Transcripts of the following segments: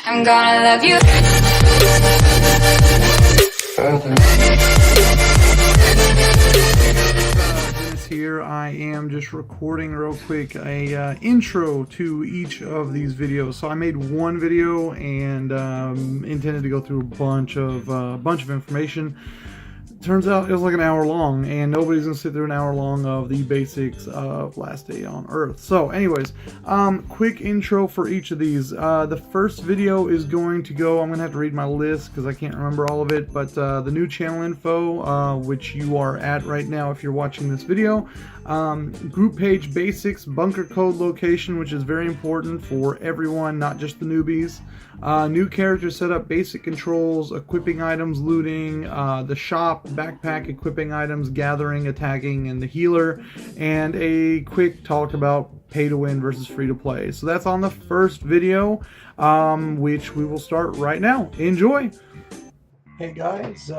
I'm gonna love you. Dennis here. I am just recording real quick a intro to each of these videos. So I made one video and intended to go through a bunch of information. Turns out it was like an hour long, and nobody's gonna sit through an hour long of the basics of Last Day on Earth. So anyways, quick intro for each of these. The first video is going to go, I'm gonna have to read my list because I can't remember all of it, but the new channel info, which you are at right now if you're watching this video, group page basics, bunker code location, which is very important for everyone, not just the newbies. New character setup, basic controls, equipping items, looting, the shop, backpack, equipping items, gathering, attacking, and the healer, and a quick talk about pay to win versus free to play. So that's on the first video, which we will start right now. Enjoy! Hey guys,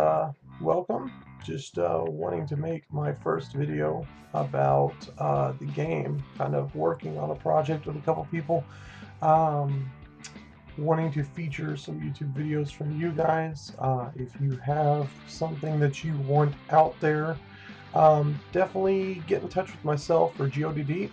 welcome. Just wanting to make my first video about the game, kind of working on a project with a couple people. Wanting to feature some YouTube videos from you guys. If you have something that you want out there, definitely get in touch with myself or GODD,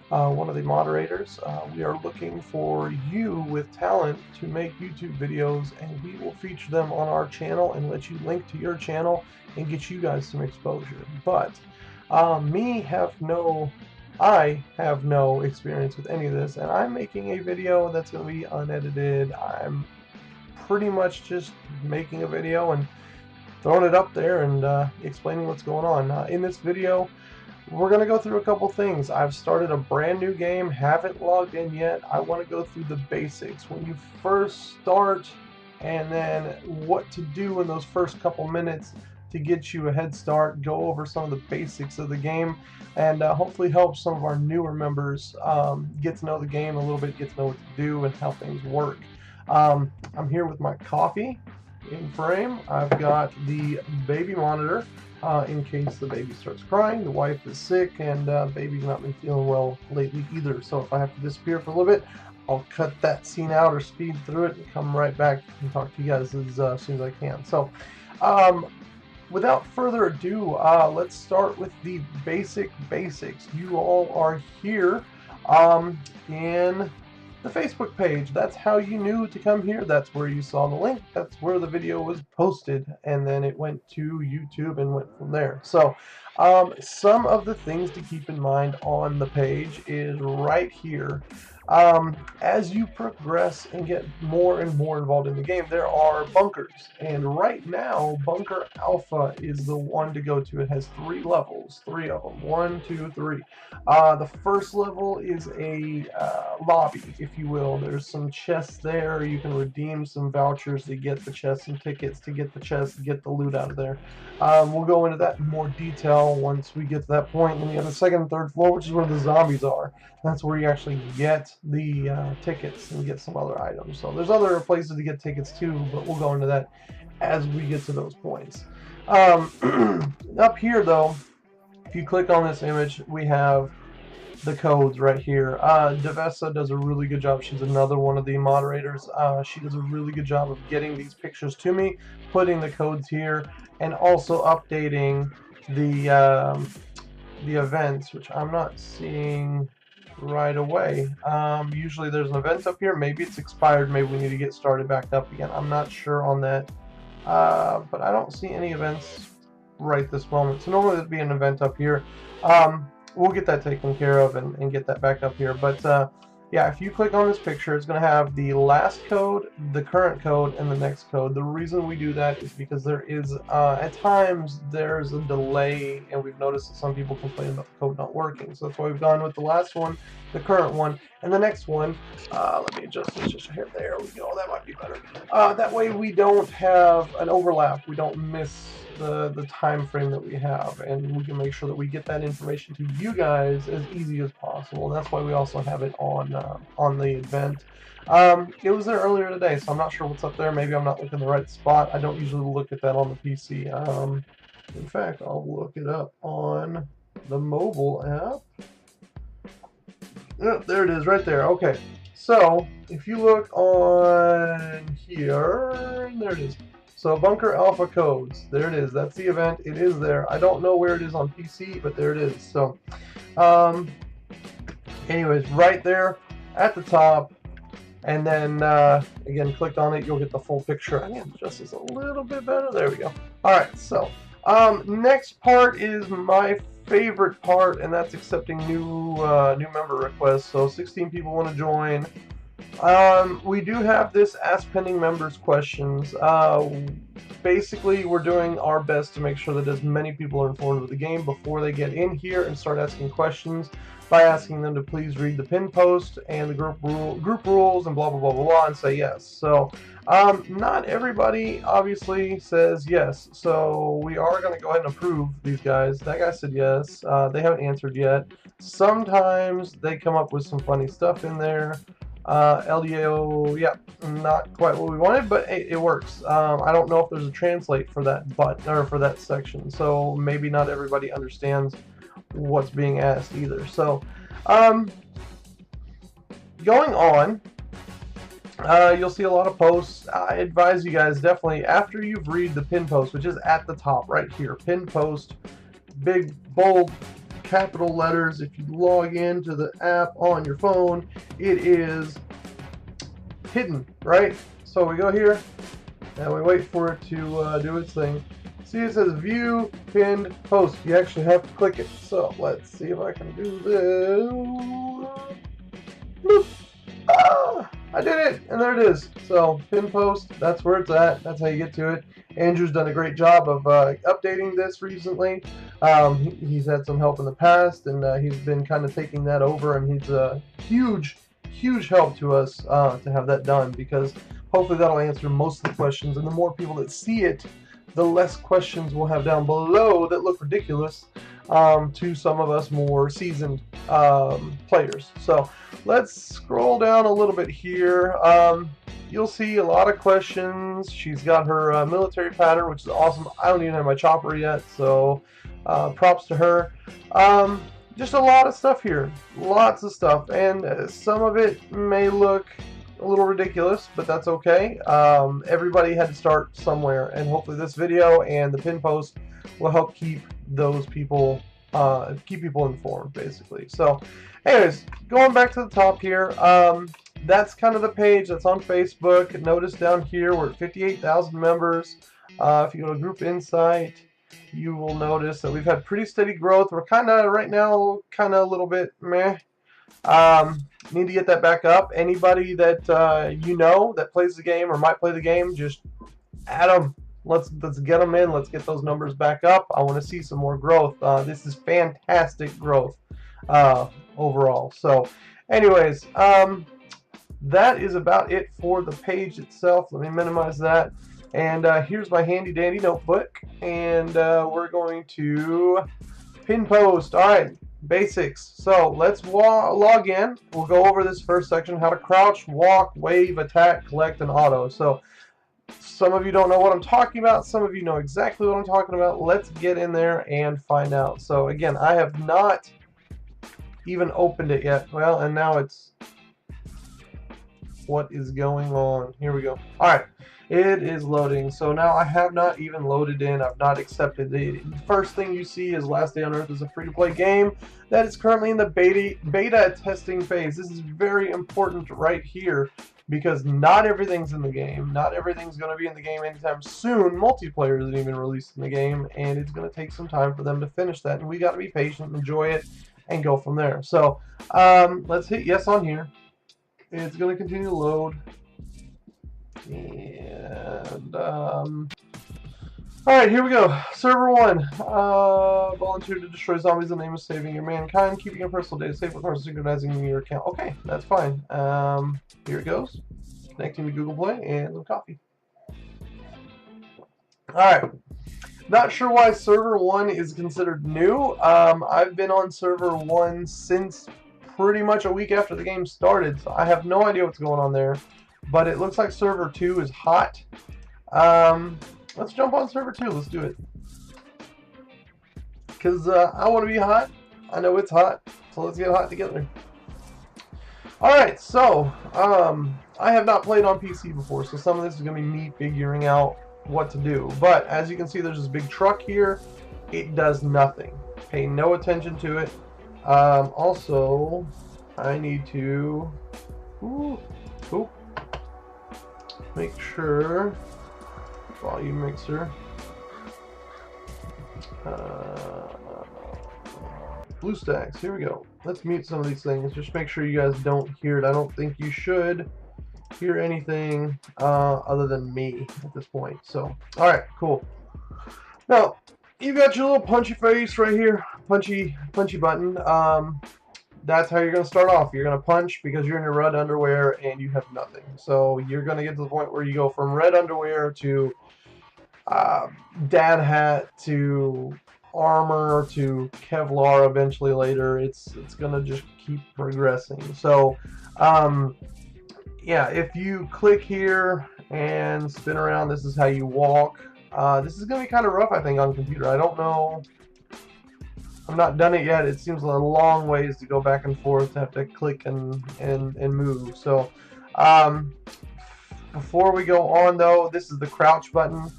one of the moderators. We are looking for you with talent to make YouTube videos, and we will feature them on our channel and let you link to your channel and get you guys some exposure. But I have no experience with any of this, and I'm making a video that's going to be unedited. I'm pretty much just making a video and throwing it up there and explaining what's going on. In this video, we're going to go through a couple things. I've started a brand new game, haven't logged in yet. I want to go through the basics. When you first start, and then what to do in those first couple minutes to get you a head start, go over some of the basics of the game, and hopefully help some of our newer members get to know the game a little bit, get to know what to do and how things work. I'm here with my coffee in frame. I've got the baby monitor in case the baby starts crying. The wife is sick, and baby's not been feeling well lately either, so if I have to disappear for a little bit, I'll cut that scene out or speed through it and come right back and talk to you guys as soon as I can. So without further ado, let's start with the basics. You all are here in the Facebook page. That's how you knew to come here. That's where you saw the link. That's where the video was posted, and then it went to YouTube and went from there. So some of the things to keep in mind on the page is right here. As you progress and get more and more involved in the game, there are bunkers, and right now Bunker Alpha is the one to go to. It has 3 levels, 3 of them, 1, 2, 3. The first level is a lobby, if you will. There's some chests there. You can redeem some vouchers to get the chests, some tickets to get the chests, get the loot out of there. We'll go into that in more detail once we get to that point. And then you have the second and third floor, which is where the zombies are. That's where you actually get the tickets and get some other items. So there's other places to get tickets too, but we'll go into that as we get to those points. Up here though, if you click on this image, we have the codes right here. Devessa does a really good job. She's another one of the moderators. She does a really good job of getting these pictures to me, putting the codes here, and also updating the events, which I'm not seeing right away. Usually there's an event up here. Maybe it's expired. Maybe we need to get started back up again. I'm not sure on that, but I don't see any events right this moment. So normally there'd be an event up here. We'll get that taken care of and get that back up here. But yeah, if you click on this picture, it's going to have the last code, the current code, and the next code. The reason we do that is because there is, at times, there's a delay, and we've noticed that some people complain about the code not working. So that's why we've gone with the last one, the current one, and the next one. Let me adjust this just a hair. There we go. That might be better. That way we don't have an overlap. We don't miss the time frame that we have, and we can make sure that we get that information to you guys as easy as possible. And that's why we also have it on the event. It was there earlier today, so I'm not sure what's up there. Maybe I'm not looking in the right spot. I don't usually look at that on the PC. In fact, I'll look it up on the mobile app. Oh, there it is right there. Okay, So if you look on here, there it is. So Bunker Alpha Codes, there it is. That's the event. It is there. I don't know where it is on PC, but there it is. So, anyways, right there at the top. And then, again, click on it, you'll get the full picture. I need to adjust this a little bit better. There we go. All right, so next part is my favorite part, and that's accepting new member requests. So 16 people want to join. We do have this Ask Pending Members questions. Basically, we're doing our best to make sure that as many people are informed of the game before they get in here and start asking questions, by asking them to please read the pin post and the group rules and blah blah blah blah blah and say yes. So not everybody obviously says yes, so we are going to go ahead and approve these guys. That guy said yes. They haven't answered yet. Sometimes they come up with some funny stuff in there. LDO, yeah, not quite what we wanted, but it works. I don't know if there's a translate for that or for that section, so maybe not everybody understands what's being asked either. So going on, you'll see a lot of posts. I advise you guys definitely, after you've read the pin post, which is at the top right here, pin post, big bold capital letters. If you log into the app on your phone, it is hidden, right? So we go here and we wait for it to do its thing. See, it says view pinned post. You actually have to click it. So let's see if I can do this. Bloop. Ah, I did it, and there it is. So pin post, that's where it's at. That's how you get to it. Andrew's done a great job of updating this recently. He's had some help in the past, and he's been kind of taking that over, and he's a huge help to us to have that done, because hopefully that'll answer most of the questions, and the more people that see it, the less questions we'll have down below that look ridiculous to some of us more seasoned players. So let's scroll down a little bit here. You'll see a lot of questions. She's got her military pattern, which is awesome. I don't even have my chopper yet, so props to her. Just a lot of stuff here. Lots of stuff, and some of it may look a little ridiculous, but that's okay. Everybody had to start somewhere, and hopefully this video and the pin post will help keep those people informed, basically. So anyways, going back to the top here, that's kind of the page that's on Facebook. Notice down here we're at 58,000 members. If you go to Group Insight, you will notice that we've had pretty steady growth. We're kind of right now a little bit meh. Need to get that back up. Anybody that you know that plays the game or might play the game, just add them. Let's get them in. Let's get those numbers back up. I want to see some more growth. This is fantastic growth overall. So anyways, that is about it for the page itself. Let me minimize that. And here's my handy dandy notebook, and we're going to pin post. All right, basics. So let's log in. We'll go over this first section: how to crouch, walk, wave, attack, collect, and auto. So some of you don't know what I'm talking about. Some of you know exactly what I'm talking about. Let's get in there and find out. So again, I have not even opened it yet. Well, and now it's, what is going on? Here we go. All right. It is loading. So now I have not even loaded in. I've not accepted it. The first thing you see is Last Day on Earth is a free-to-play game that is currently in the beta testing phase. This is very important right here, because not everything's in the game. Not everything's going to be in the game anytime soon. Multiplayer isn't even released in the game, and it's going to take some time for them to finish that. And we got to be patient, enjoy it, and go from there. So let's hit yes on here. It's going to continue to load. And alright, here we go. Server 1. Volunteer to destroy zombies in the name of saving your mankind, keeping your personal data safe, of course, synchronizing your account. Okay, that's fine. Here it goes. Connecting to Google Play and some coffee. Alright. Not sure why Server 1 is considered new. I've been on Server 1 since pretty much a week after the game started, so I have no idea what's going on there. But it looks like Server 2 is hot. Let's jump on Server 2. Let's do it. Because I want to be hot. I know it's hot. So let's get hot together. Alright, so, I have not played on PC before, so some of this is going to be me figuring out what to do. But, as you can see, there's this big truck here. It does nothing. Pay no attention to it. Also, I need to make sure, volume mixer, BlueStacks, here we go. Let's mute some of these things. Just make sure you guys don't hear it. I don't think you should hear anything other than me at this point. So, alright, cool. Now, you've got your little punchy face right here. Punchy button. That's how you're going to start off. You're going to punch because you're in your red underwear and you have nothing. So you're going to get to the point where you go from red underwear to dad hat to armor to Kevlar eventually later. It's going to just keep progressing. So yeah, if you click here and spin around, this is how you walk. This is going to be kind of rough, I think, on computer. I don't know. I've not done it yet. It seems a long ways to go back and forth, to have to click and move. So before we go on, though, this is the crouch button.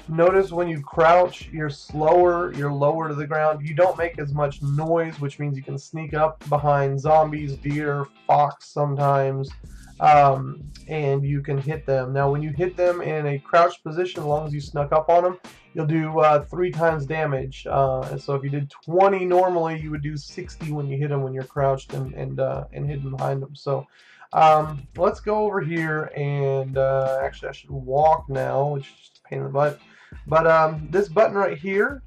Notice when you crouch, you're slower, you're lower to the ground. You don't make as much noise, which means you can sneak up behind zombies, deer, fox sometimes, and you can hit them. Now, when you hit them in a crouched position, as long as you snuck up on them, you'll do 3 times damage. And so if you did 20 normally, you would do 60 when you hit them when you're crouched and hidden behind them. So let's go over here and actually I should walk now, which is just a pain in the butt. But this button right here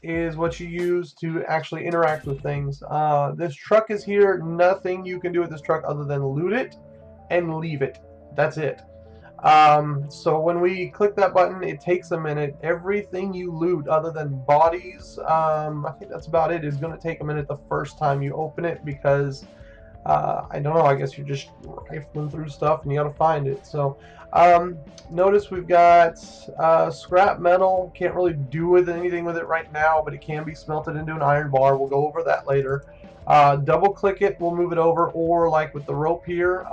is what you use to actually interact with things. This truck is here. Nothing you can do with this truck other than loot it and leave it. That's it. So when we click that button, it takes a minute. Everything you loot other than bodies, I think that's about it, is going to take a minute the first time you open it because I don't know, I guess you're just rifling through stuff and you gotta find it. So notice we've got scrap metal. Can't really do anything with it right now, but it can be smelted into an iron bar. We'll go over that later. Double click it, we'll move it over, or like with the rope here,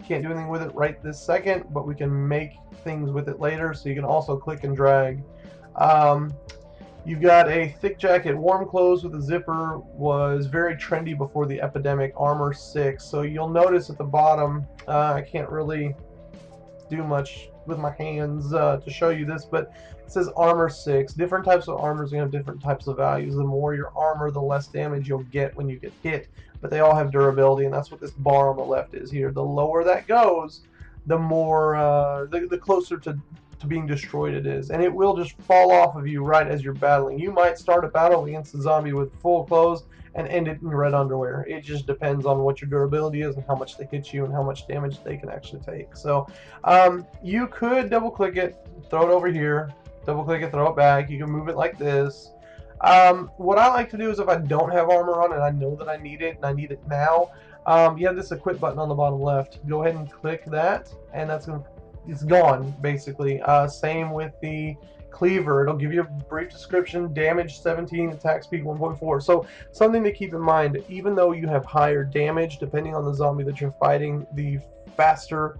can't do anything with it right this second, but we can make things with it later. So you can also click and drag. You've got a thick jacket. Warm clothes with a zipper was very trendy before the epidemic. Armor 6. So you'll notice at the bottom, I can't really do much with my hands to show you this, but it says armor 6. Different types of armors have different types of values. The more your armor, the less damage you'll get when you get hit. But they all have durability, and that's what this bar on the left is here. The lower that goes, the more, the closer to being destroyed it is, and it will just fall off of you right as you're battling. You might start a battle against a zombie with full clothes and end it in red underwear. It just depends on what your durability is and how much they hit you and how much damage they can actually take. So you could double click it, throw it over here, double click it, throw it back. You can move it like this. What I like to do is if I don't have armor on and I know that I need it and I need it now, you have this equip button on the bottom left. Go ahead and click that, and that's going to, it's gone basically. Same with the cleaver. It'll give you a brief description: damage 17, attack speed 1.4. So something to keep in mind, even though you have higher damage, depending on the zombie that you're fighting, the faster,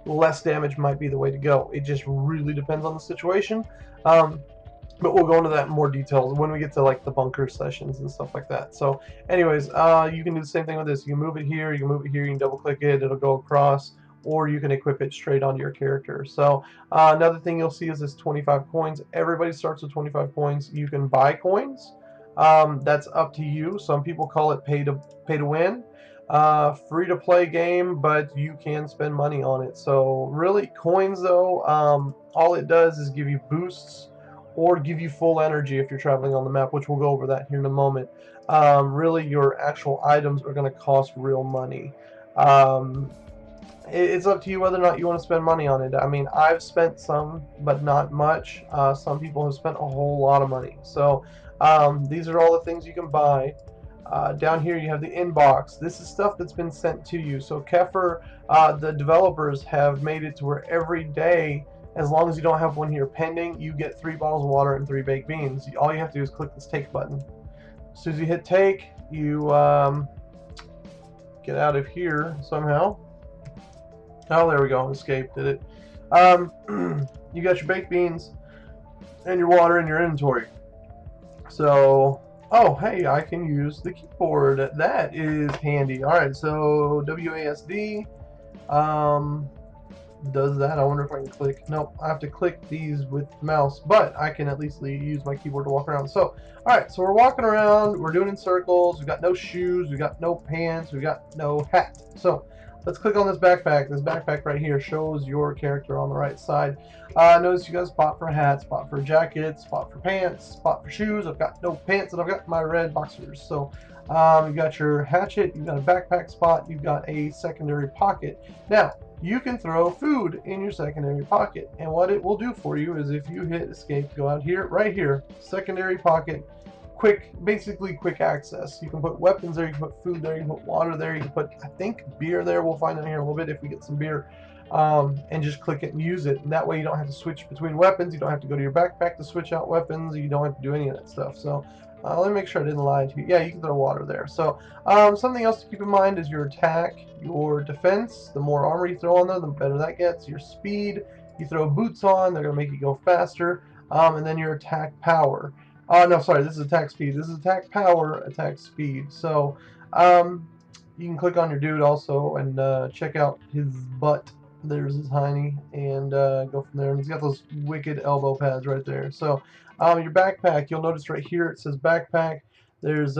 less damage might be the way to go. It just really depends on the situation. But we'll go into that in more detail when we get to like the bunker sessions and stuff like that. So anyways, you can do the same thing with this. You can move it here, you can move it here, you can double click it, it'll go across, or you can equip it straight onto your character. So another thing you'll see is this 25 coins. Everybody starts with 25 coins. You can buy coins. That's up to you. Some people call it pay to win. Free to play game, but you can spend money on it. So really, coins though, all it does is give you boosts or give you full energy if you're traveling on the map, which we'll go over that here in a moment. Really, your actual items are going to cost real money. It's up to you whether or not you want to spend money on it. I mean, I've spent some, but not much. Some people have spent a whole lot of money. So these are all the things you can buy. Down here you have the inbox. This is stuff that's been sent to you. So Kefir, the developers have made it to where every day, as long as you don't have one here pending, you get 3 bottles of water and 3 baked beans. All you have to do is click this take button. As soon as you hit take, you get out of here somehow. Oh, there we go. Escape did it. You got your baked beans and your water in your inventory. So, oh, hey, I can use the keyboard. That is handy. All right, so WASD does that. I wonder if I can click. Nope, I have to click these with the mouse, but I can at least use my keyboard to walk around. So, all right, so we're walking around. We're doing in circles. We've got no shoes. We've got no pants. We've got no hat. So, let's click on this backpack. This backpack right here shows your character on the right side. Notice you got a spot for hats, spot for jackets, spot for pants, spot for shoes. I've got no pants, and I've got my red boxers. So, you got your hatchet. You've got a backpack spot. You've got a secondary pocket. Now, you can throw food in your secondary pocket, and what it will do for you is if you hit escape, go out here, right here, secondary pocket, basically quick access. You can put weapons there, you can put food there, you can put water there, you can put, I think, beer there. We'll find out here in a little bit if we get some beer, and just click it and use it. And that way you don't have to switch between weapons, you don't have to go to your backpack to switch out weapons, you don't have to do any of that stuff. So let me make sure I didn't lie to you. Yeah, you can throw water there. So something else to keep in mind is your attack, your defense. The more armor you throw on there, the better that gets. Your speed, you throw boots on, they're going to make you go faster. And then your attack power. No, sorry, this is attack speed. This is attack power, attack speed. So you can click on your dude also and check out his butt. There's his hiney, and go from there. And he's got those wicked elbow pads right there. So your backpack, you'll notice right here it says backpack. There's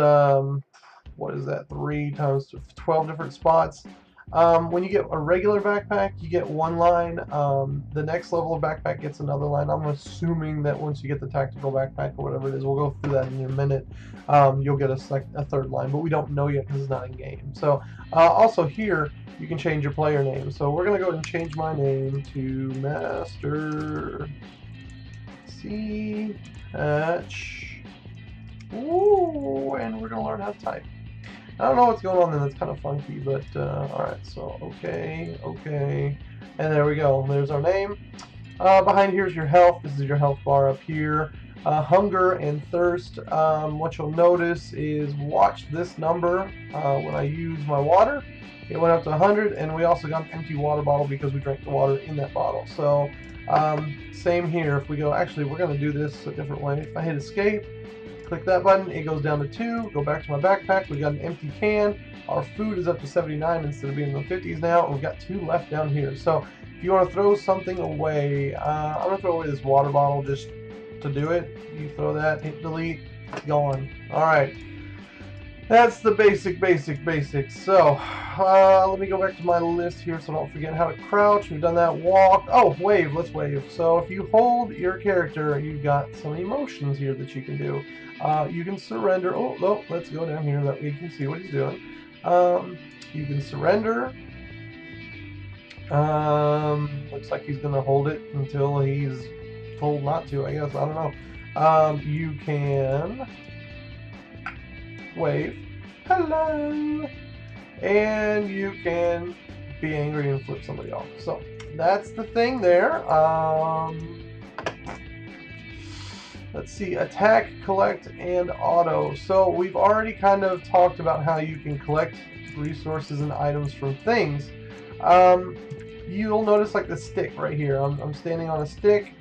what is that? 3 times 12 different spots. When you get a regular backpack, you get one line. The next level of backpack gets another line. I'm assuming that once you get the tactical backpack or whatever it is, we'll go through that in a minute. You'll get a third line, but we don't know yet because it's not in game. So also here, you can change your player name. So we're gonna go ahead and change my name to Master C Hatch. Ooh, and we're gonna learn how to type. I don't know what's going on there. That's kind of funky, but alright, so okay, and there we go. There's our name. Behind here is your health. This is your health bar up here. Hunger and thirst. What you'll notice is watch this number when I use my water. It went up to 100, and we also got an empty water bottle because we drank the water in that bottle. So same here. If we go, actually, we're going to do this a different way. If I hit escape, click that button, it goes down to 2. Go back to my backpack. We got an empty can. Our food is up to 79 instead of being in the 50s now. And we've got 2 left down here. So if you want to throw something away, I'm going to throw away this water bottle just to do it. You throw that, hit delete, gone. All right. That's the basics. So let me go back to my list here so don't forget how to crouch. We've done that. Walk. Oh, wave. Let's wave. So if you hold your character, you've got some emotions here that you can do. You can surrender. Oh, no, let's go down here that we can see what he's doing. You can surrender. Looks like he's going to hold it until he's told not to, I guess. I don't know. You can wave, hello, and you can be angry and flip somebody off. So that's the thing there. Let's see, attack, collect, and auto. So we've already kind of talked about how you can collect resources and items from things. You'll notice like the stick right here. I'm standing on a stick,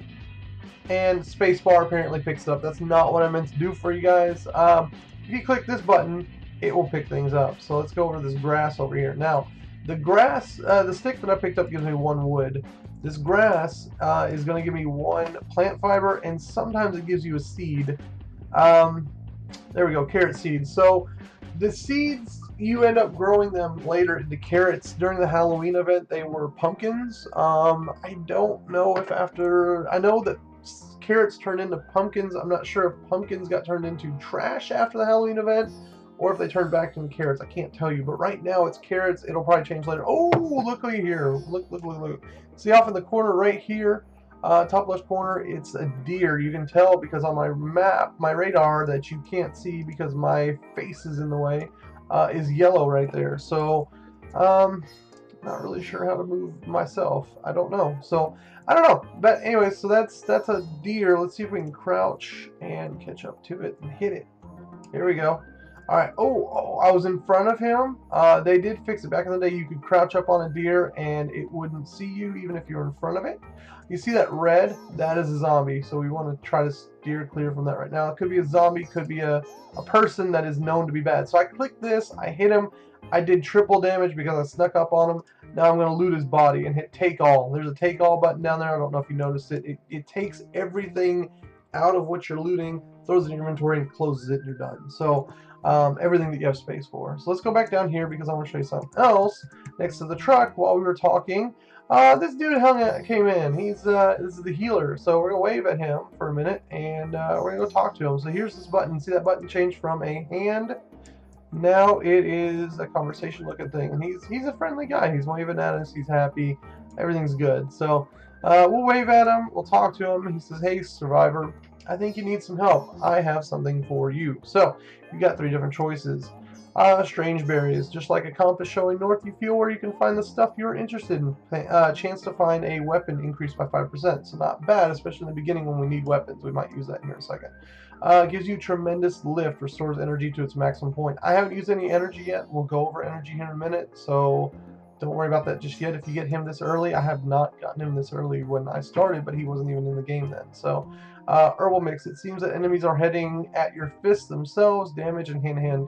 and spacebar apparently picks it up. That's not what I meant to do for you guys. If you click this button, it will pick things up. So let's go over to this grass over here. Now, the grass, the stick that I picked up gives me 1 wood. This grass is going to give me 1 plant fiber, and sometimes it gives you a seed. There we go, carrot seeds. So the seeds, you end up growing them later into carrots. During the Halloween event, they were pumpkins. I don't know if after, I know that carrots turned into pumpkins. I'm not sure if pumpkins got turned into trash after the Halloween event or if they turned back into carrots. I can't tell you, but right now it's carrots. It'll probably change later. Oh, look here. Look. See off in the corner right here, top left corner, it's a deer. You can tell because on my map, my radar that you can't see because my face is in the way, is yellow right there. So, not really sure how to move myself. I don't know. So, I don't know. But anyway, so that's a deer. Let's see if we can crouch and catch up to it and hit it. Here we go. Alright, oh, I was in front of him. They did fix it. Back in the day, you could crouch up on a deer and it wouldn't see you even if you were in front of it. You see that red? That is a zombie, so we want to try to steer clear from that right now. It could be a zombie, could be a person that is known to be bad. So I click this, I hit him, I did triple damage because I snuck up on him. Now I'm going to loot his body and hit take all. There's a take all button down there. I don't know if you noticed it. It takes everything out of what you're looting, throws it in your inventory, and closes it, and you're done. So everything that you have space for. So let's go back down here because I want to show you something else. Next to the truck, while we were talking, this dude came in. This is the healer. So we're gonna wave at him for a minute, and we're gonna go talk to him. So here's this button. See that button change from a hand? Now it is a conversation looking thing, and he's a friendly guy. He's waving at us. He's happy. Everything's good. So we'll wave at him. We'll talk to him. He says, "Hey, survivor, I think you need some help. I have something for you." So you got 3 different choices. Strange berries, just like a compass showing north, you feel where you can find the stuff you're interested in. Chance to find a weapon increased by 5%, so not bad, especially in the beginning when we need weapons. We might use that in here in a second. Gives you tremendous lift, restores energy to its maximum point. I haven't used any energy yet. We'll go over energy here in a minute, so don't worry about that just yet. If you get him this early, I have not gotten him this early when I started, but he wasn't even in the game then. So, herbal mix. It seems that enemies are heading at your fists themselves. Damage and hand-to-hand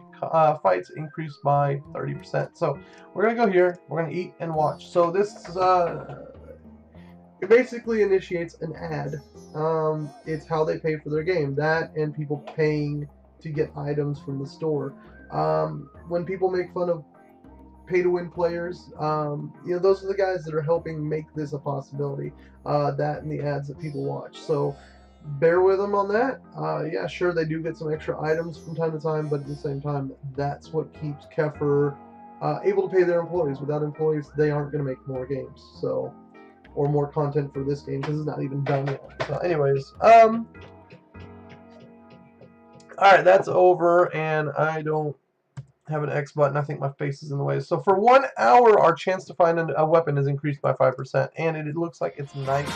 fights increased by 30%. So we're gonna go here. We're gonna eat and watch. So this it basically initiates an ad. It's how they pay for their game. That and people paying to get items from the store. When people make fun of pay-to-win players, those are the guys that are helping make this a possibility. That and the ads that people watch. So bear with them on that. Yeah, sure, they do get some extra items from time to time, but at the same time, that's what keeps Kefir able to pay their employees. Without employees, they aren't going to make more games, so, or more content for this game, because it's not even done yet. So anyways, alright, that's over, and I don't have an X button. I think my face is in the way. So for 1 hour, our chance to find a weapon is increased by 5%, and it looks like it's nice.